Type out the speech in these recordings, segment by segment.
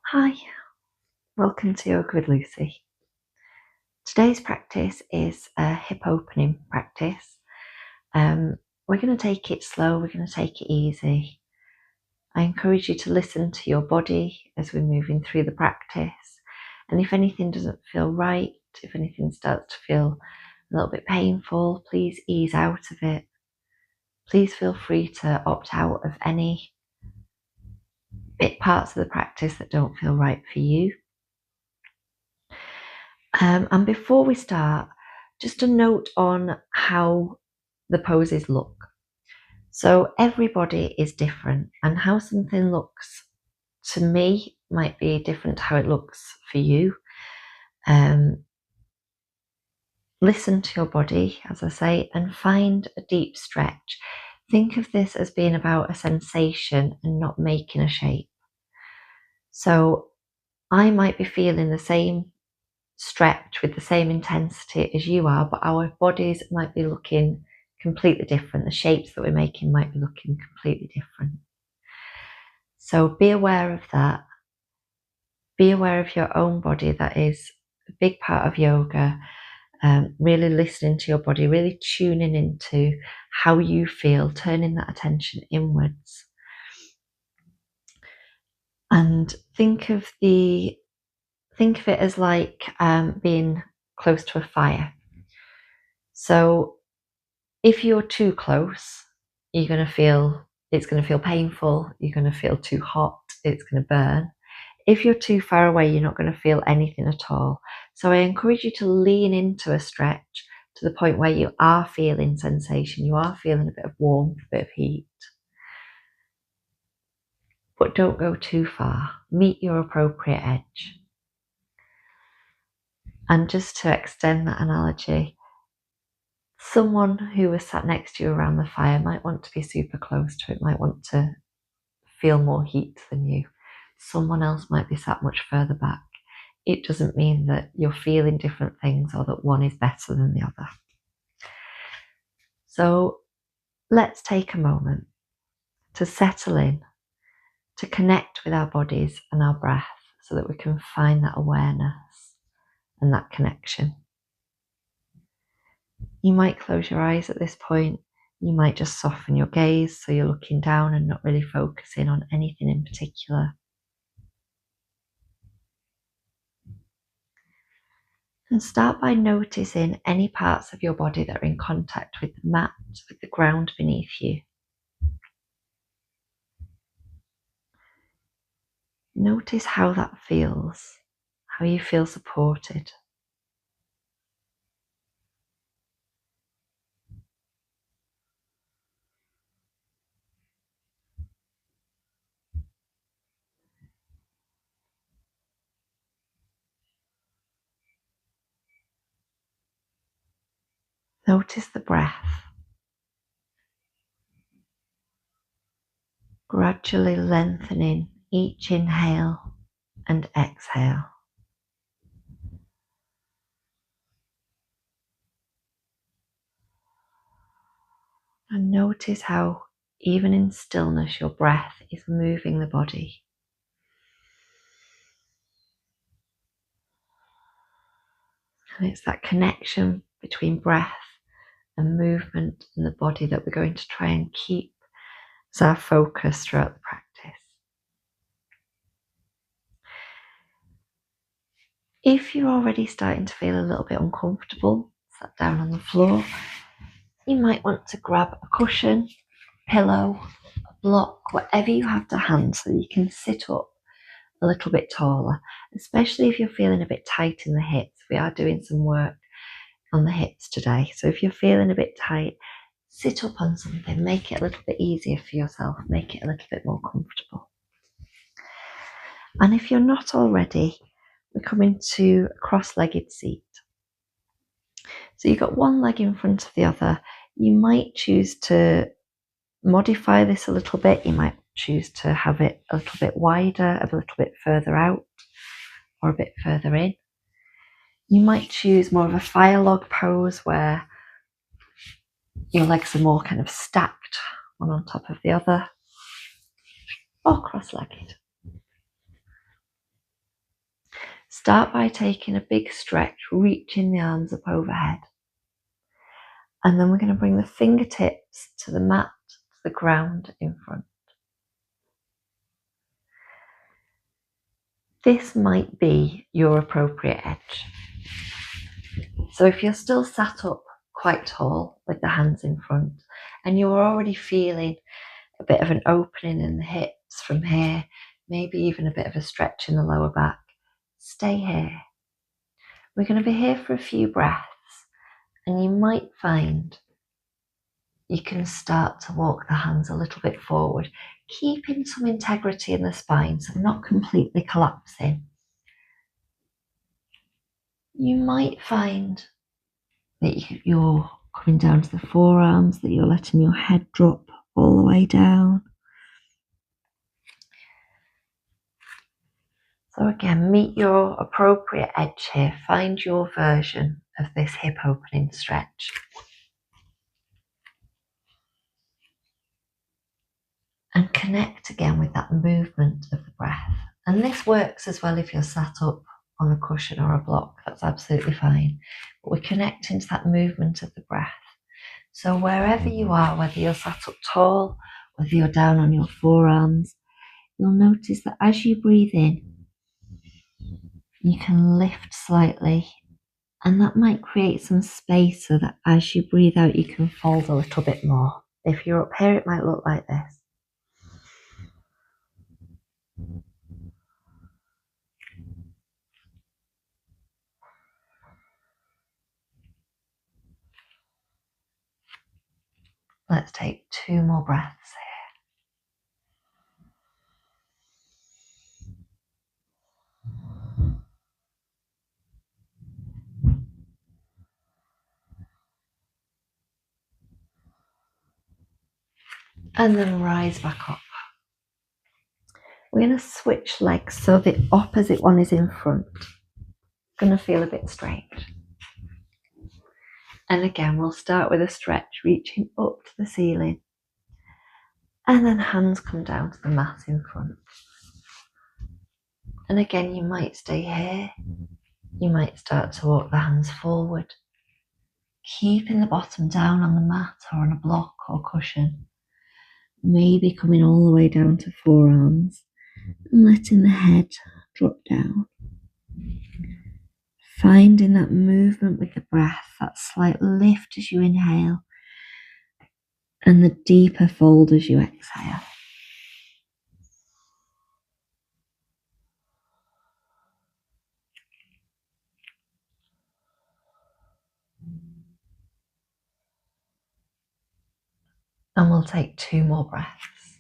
Hi, welcome to Yoga with Lucy. Today's practice is a hip opening practice. We're going to take it slow, we're going to take it easy. I encourage you to listen to your body as we're moving through the practice. And if anything doesn't feel right, if anything starts to feel a little bit painful, please ease out of it. Please feel free to opt out of any parts of the practice that don't feel right for you. And before we start, just a note on how the poses look. So everybody is different, and how something looks to me might be different to how it looks for you. Listen to your body, as I say, and find a deep stretch. Think of this as being about a sensation and not making a shape. So I might be feeling the same stretch with the same intensity as you are, but our bodies might be looking completely different. The shapes that we're making might be looking completely different. So be aware of that. Be aware of your own body. That is a big part of yoga. Really listening to your body, really tuning into how you feel, turning that attention inwards. And think of it as like being close to a fire. So if you're too close, it's going to feel painful, you're going to feel too hot, it's going to burn. If you're too far away, you're not going to feel anything at all. So I encourage you to lean into a stretch to the point where you are feeling sensation, you are feeling a bit of warmth, a bit of heat. But don't go too far. Meet your appropriate edge. And just to extend that analogy, someone who was sat next to you around the fire might want to be super close to it, might want to feel more heat than you. Someone else might be sat much further back. It doesn't mean that you're feeling different things or that one is better than the other. So let's take a moment to settle in, to connect with our bodies and our breath so that we can find that awareness and that connection. You might close your eyes at this point. You might just soften your gaze so you're looking down and not really focusing on anything in particular. And start by noticing any parts of your body that are in contact with the mat, with the ground beneath you. Notice how that feels, how you feel supported. Notice the breath. Gradually lengthening each inhale and exhale. And notice how, even in stillness, your breath is moving the body. And it's that connection between breath and movement in the body that we're going to try and keep as our focus throughout the practice. If you're already starting to feel a little bit uncomfortable, sat down on the floor, you might want to grab a cushion, pillow, a block, whatever you have to hand so that you can sit up a little bit taller, especially if you're feeling a bit tight in the hips. We are doing some work on the hips today. So if you're feeling a bit tight, sit up on something, make it a little bit easier for yourself, make it a little bit more comfortable. And if you're not already, we come into a cross-legged seat. So you've got one leg in front of the other. You might choose to modify this a little bit. You might choose to have it a little bit wider, a little bit further out, or a bit further in. You might choose more of a fire log pose where your legs are more kind of stacked, one on top of the other, or cross-legged. Start by taking a big stretch, reaching the arms up overhead. And then we're going to bring the fingertips to the mat, to the ground in front. This might be your appropriate edge. So if you're still sat up quite tall with the hands in front and you're already feeling a bit of an opening in the hips from here, maybe even a bit of a stretch in the lower back, stay here. We're going to be here for a few breaths, and you might find you can start to walk the hands a little bit forward, keeping some integrity in the spine, so not completely collapsing. You might find that you're coming down to the forearms, that you're letting your head drop all the way down. So again, meet your appropriate edge here. Find your version of this hip opening stretch. And connect again with that movement of the breath. And this works as well if you're sat up on a cushion or a block, that's absolutely fine. But we're connecting to that movement of the breath. So wherever you are, whether you're sat up tall, whether you're down on your forearms, you'll notice that as you breathe in, you can lift slightly, and that might create some space so that as you breathe out, you can fold a little bit more. If you're up here, it might look like this. Let's take 2 more breaths here. And then rise back up. We're going to switch legs so the opposite one is in front. Going to feel a bit strange. And again, we'll start with a stretch, reaching up to the ceiling. And then hands come down to the mat in front. And again, you might stay here. You might start to walk the hands forward, keeping the bottom down on the mat or on a block or cushion. Maybe coming all the way down to forearms and letting the head drop down. Finding that movement with the breath, that slight lift as you inhale and the deeper fold as you exhale. And we'll take 2 more breaths.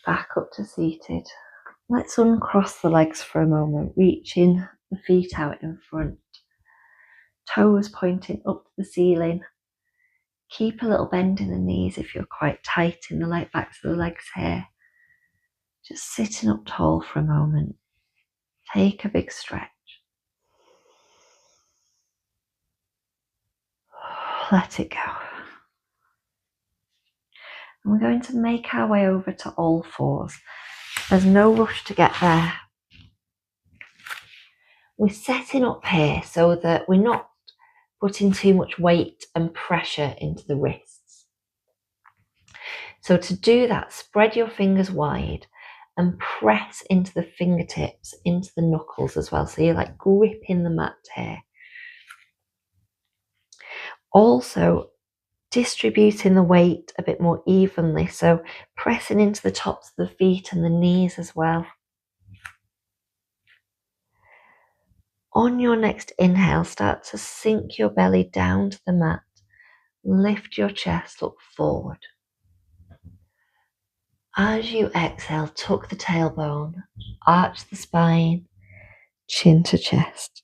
Back up to seated. Let's uncross the legs for a moment, reaching the feet out in front. Toes pointing up to the ceiling. Keep a little bend in the knees if you're quite tight in the backs of the legs here. Just sitting up tall for a moment. Take a big stretch. Let it go. And we're going to make our way over to all fours. There's no rush to get there. We're setting up here so that we're not putting too much weight and pressure into the wrists. So to do that, spread your fingers wide and press into the fingertips, into the knuckles as well. So you're like gripping the mat here. Also, distributing the weight a bit more evenly. So pressing into the tops of the feet and the knees as well. On your next inhale, start to sink your belly down to the mat. Lift your chest, look forward. As you exhale, tuck the tailbone, arch the spine, chin to chest.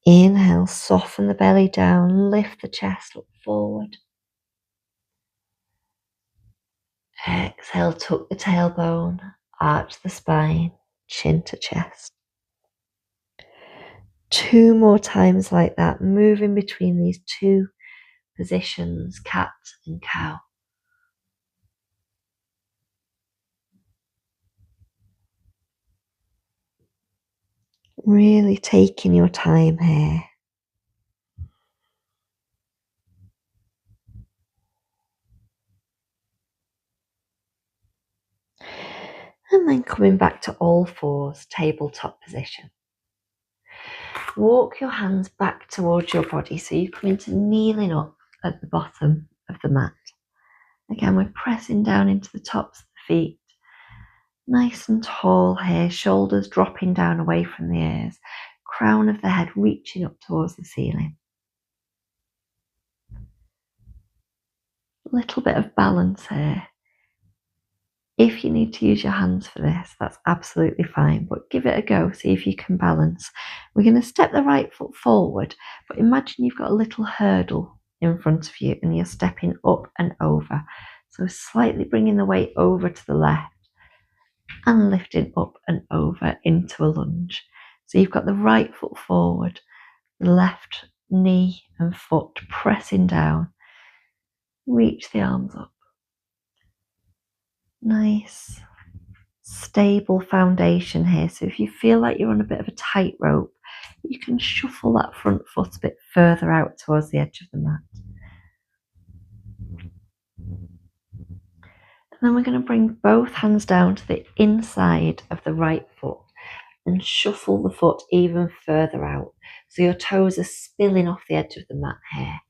Inhale, soften the belly down, lift the chest, look forward. Exhale, tuck the tailbone, arch the spine, chin to chest. 2 more times like that, moving between these 2 positions, cat and cow. Really taking your time here. And then coming back to all fours, tabletop position. Walk your hands back towards your body so you come into kneeling up at the bottom of the mat. Again, we're pressing down into the tops of the feet. Nice and tall here, shoulders dropping down away from the ears, crown of the head reaching up towards the ceiling. A little bit of balance here. If you need to use your hands for this, that's absolutely fine, but give it a go, see if you can balance. We're going to step the right foot forward, but imagine you've got a little hurdle in front of you and you're stepping up and over. So slightly bringing the weight over to the left and lifting up and over into a lunge. So you've got the right foot forward, the left knee and foot pressing down. Reach the arms up. Nice, stable foundation here. So if you feel like you're on a bit of a tightrope, you can shuffle that front foot a bit further out towards the edge of the mat. And then we're going to bring both hands down to the inside of the right foot and shuffle the foot even further out. So your toes are spilling off the edge of the mat here.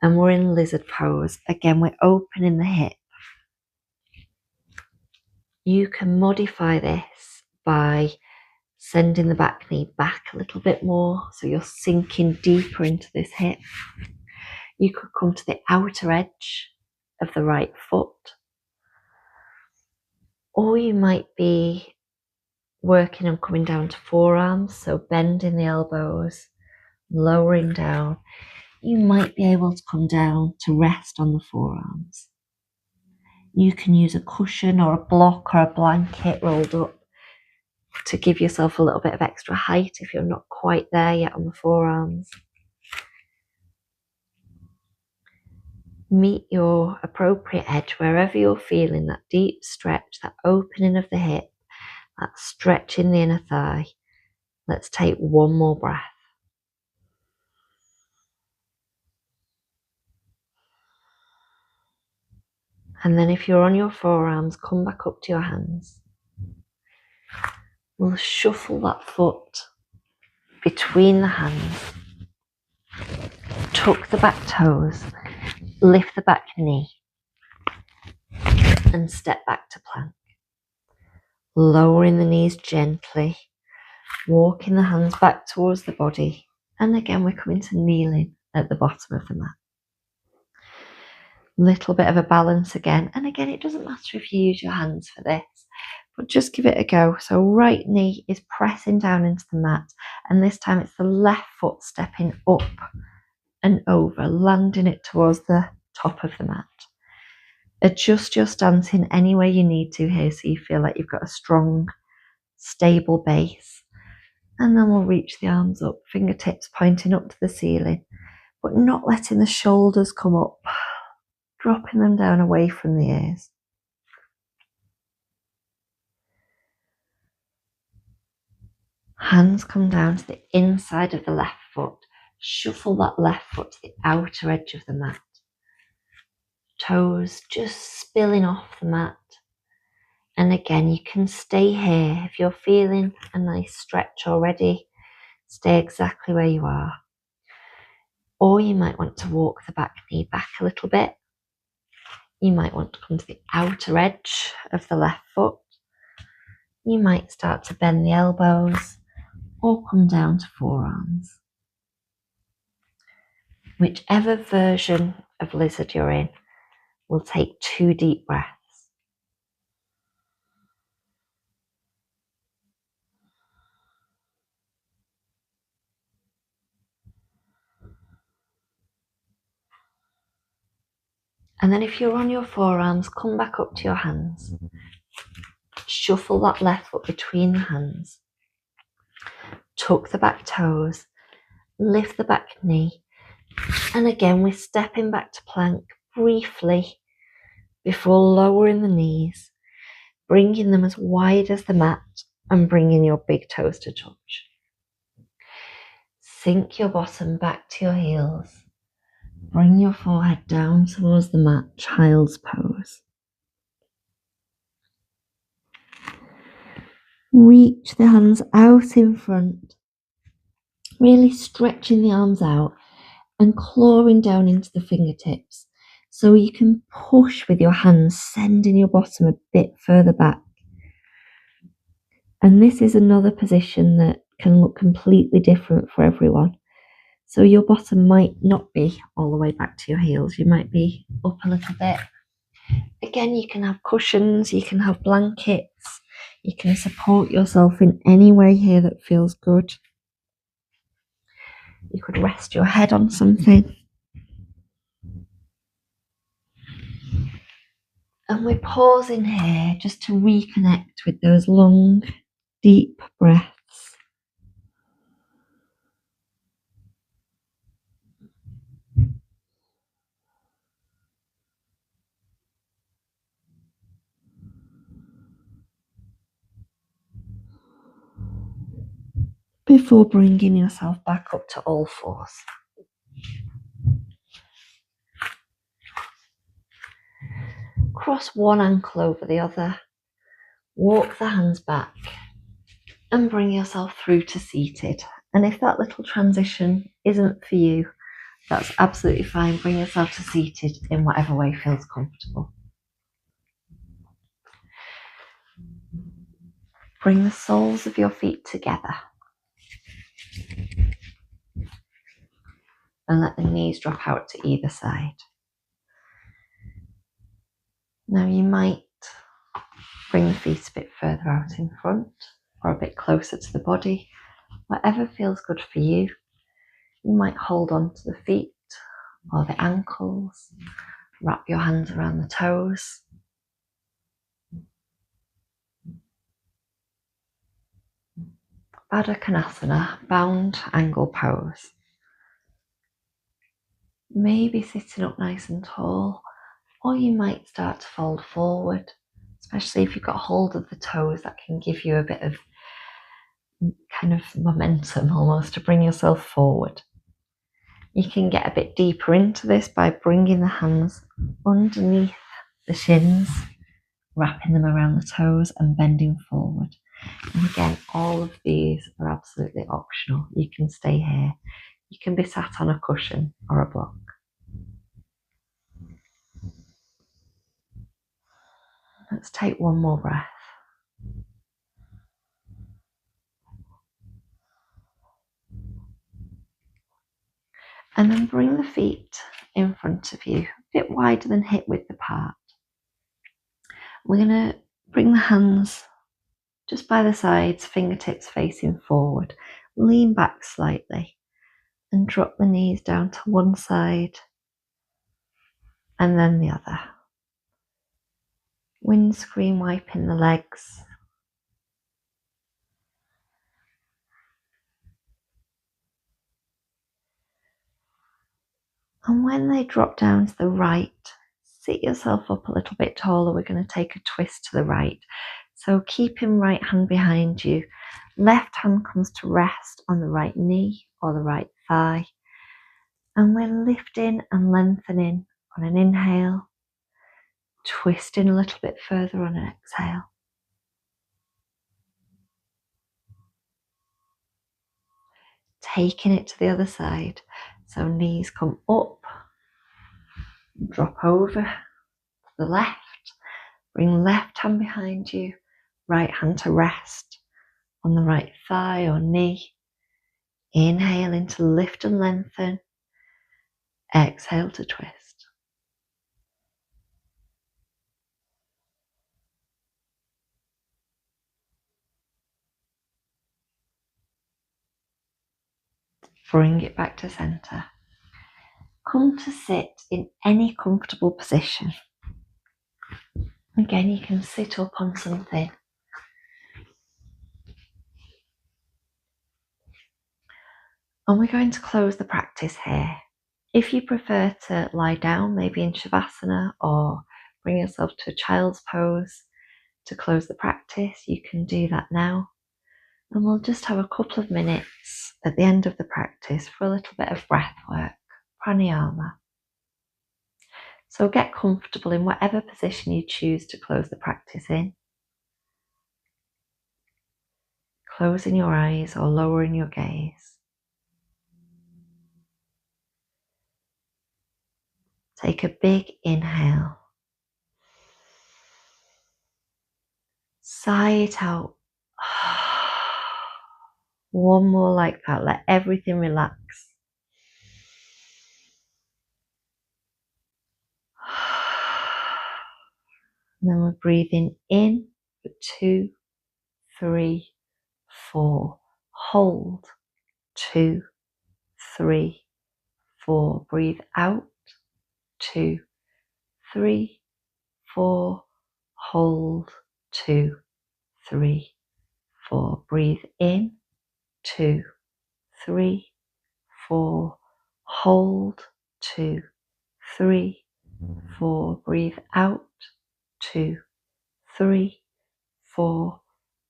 And we're in lizard pose. Again, we're opening the hip. You can modify this by sending the back knee back a little bit more, so you're sinking deeper into this hip. You could come to the outer edge of the right foot, or you might be working on coming down to forearms, so bending the elbows, lowering down. You might be able to come down to rest on the forearms. You can use a cushion or a block or a blanket rolled up to give yourself a little bit of extra height if you're not quite there yet on the forearms. Meet your appropriate edge wherever you're feeling that deep stretch, that opening of the hip, that stretch in the inner thigh. Let's take one more breath. And then if you're on your forearms, come back up to your hands. We'll shuffle that foot between the hands. Tuck the back toes, lift the back knee, and step back to plank. Lowering the knees gently, walking the hands back towards the body, and again we're coming to kneeling at the bottom of the mat. Little bit of a balance again, and again it doesn't matter if you use your hands for this, but just give it a go. So right knee is pressing down into the mat, and this time it's the left foot stepping up and over, landing it towards the top of the mat. Adjust your stance in any way you need to here so you feel like you've got a strong, stable base. And then we'll reach the arms up, fingertips pointing up to the ceiling, but not letting the shoulders come up, dropping them down away from the ears. Hands come down to the inside of the left foot. Shuffle that left foot to the outer edge of the mat. Toes just spilling off the mat. And again, you can stay here. If you're feeling a nice stretch already, stay exactly where you are. Or you might want to walk the back knee back a little bit. You might want to come to the outer edge of the left foot. You might start to bend the elbows or come down to forearms. Whichever version of lizard you're in, we'll take 2 deep breaths. And then if you're on your forearms, come back up to your hands. Shuffle that left foot between the hands. tuck the back toes, lift the back knee, and again we're stepping back to plank briefly before lowering the knees, bringing them as wide as the mat and bringing your big toes to touch. Sink your bottom back to your heels. Bring your forehead down towards the mat, child's pose. Reach the hands out in front, really stretching the arms out and clawing down into the fingertips so you can push with your hands, sending your bottom a bit further back. And this is another position that can look completely different for everyone. So your bottom might not be all the way back to your heels. You might be up a little bit. Again, you can have cushions, you can have blankets, you can support yourself in any way here that feels good. You could rest your head on something. And we're pausing here just to reconnect with those long, deep breaths. Before bringing yourself back up to all fours. Cross one ankle over the other. Walk the hands back and bring yourself through to seated. And if that little transition isn't for you, that's absolutely fine. Bring yourself to seated in whatever way feels comfortable. Bring the soles of your feet together. And let the knees drop out to either side. Now you might bring the feet a bit further out in front or a bit closer to the body. Whatever feels good for you. You might hold on to the feet or the ankles. Wrap your hands around the toes. Baddha Konasana, bound angle pose. Maybe sitting up nice and tall, or you might start to fold forward, especially if you've got hold of the toes. That can give you a bit of kind of momentum almost to bring yourself forward. You can get a bit deeper into this by bringing the hands underneath the shins, wrapping them around the toes and bending forward. And again, all of these are absolutely optional. You can stay here. You can be sat on a cushion or a block. Let's take one more breath. And then bring the feet in front of you, a bit wider than hip width apart. We're going to bring the hands just by the sides, fingertips facing forward. Lean back slightly and drop the knees down to one side and then the other. Windscreen wiping the legs. And when they drop down to the right, sit yourself up a little bit taller. We're going to take a twist to the right. So keeping right hand behind you, left hand comes to rest on the right knee or the right thigh. And we're lifting and lengthening on an inhale, twisting a little bit further on an exhale. Taking it to the other side. So knees come up, drop over to the left, bring left hand behind you, right hand to rest on the right thigh or knee. Inhale into lift and lengthen. Exhale to twist. Bring it back to center. Come to sit in any comfortable position. Again, you can sit up on something. And we're going to close the practice here. If you prefer to lie down, maybe in Shavasana, or bring yourself to a child's pose to close the practice, you can do that now. And we'll just have a couple of minutes at the end of the practice for a little bit of breath work, pranayama. So get comfortable in whatever position you choose to close the practice in. Closing your eyes or lowering your gaze. Take a big inhale. Sigh it out. One more like that. Let everything relax. And then we're breathing in for 2, 3, 4. Hold. 2, 3, 4. Breathe out. 2, 3, 4. Hold. 2, 3, 4. Breathe in. 2, 3, 4. Hold. 2, 3, 4. Breathe out. 2, 3, 4.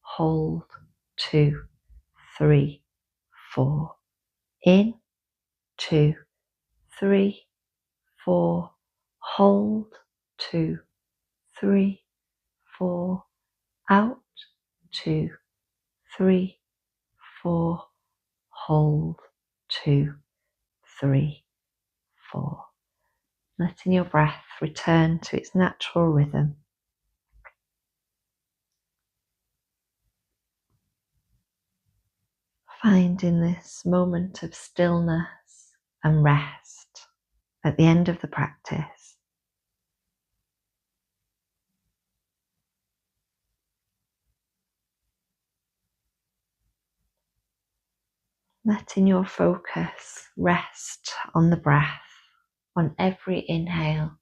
Hold. 2, 3, 4. In. 2, 3, 4. Hold. 2, 3, 4. Out. 2, 3, 4. Hold. 2, 3, 4. Letting your breath return to its natural rhythm. Finding this moment of stillness and rest at the end of the practice. Letting your focus rest on the breath, on every inhale,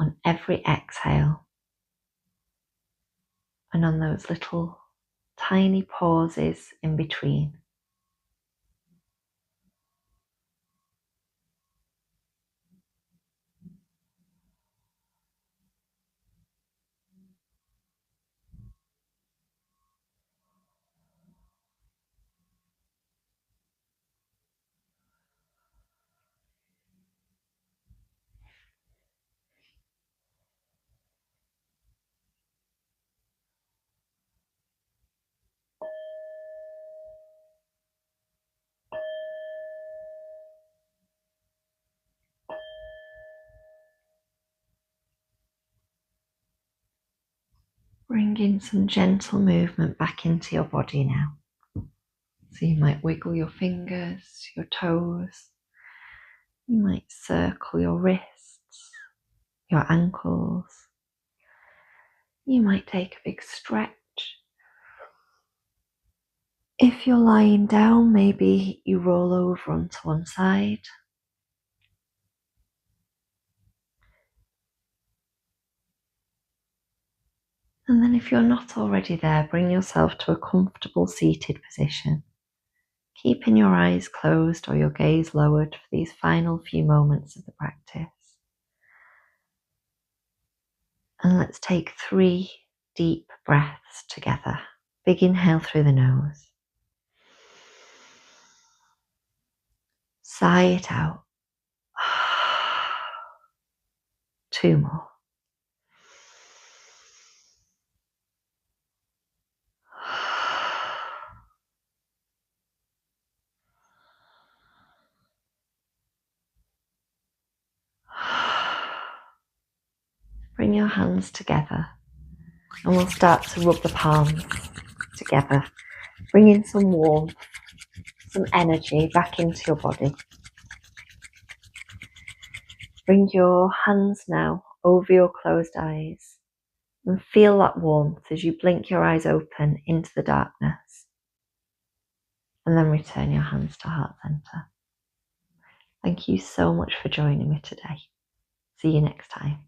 on every exhale, and on those little tiny pauses in between. Bringing some gentle movement back into your body now. So you might wiggle your fingers, your toes. You might circle your wrists, your ankles. You might take a big stretch. If you're lying down, maybe you roll over onto one side. And then if you're not already there, bring yourself to a comfortable seated position, keeping your eyes closed or your gaze lowered for these final few moments of the practice. And let's take 3 deep breaths together. Big inhale through the nose. Sigh it out. 2 more. Bring your hands together and we'll start to rub the palms together, bringing some warmth, some energy back into your body. Bring your hands now over your closed eyes and feel that warmth as you blink your eyes open into the darkness. And then return your hands to heart center. Thank you so much for joining me today. See you next time.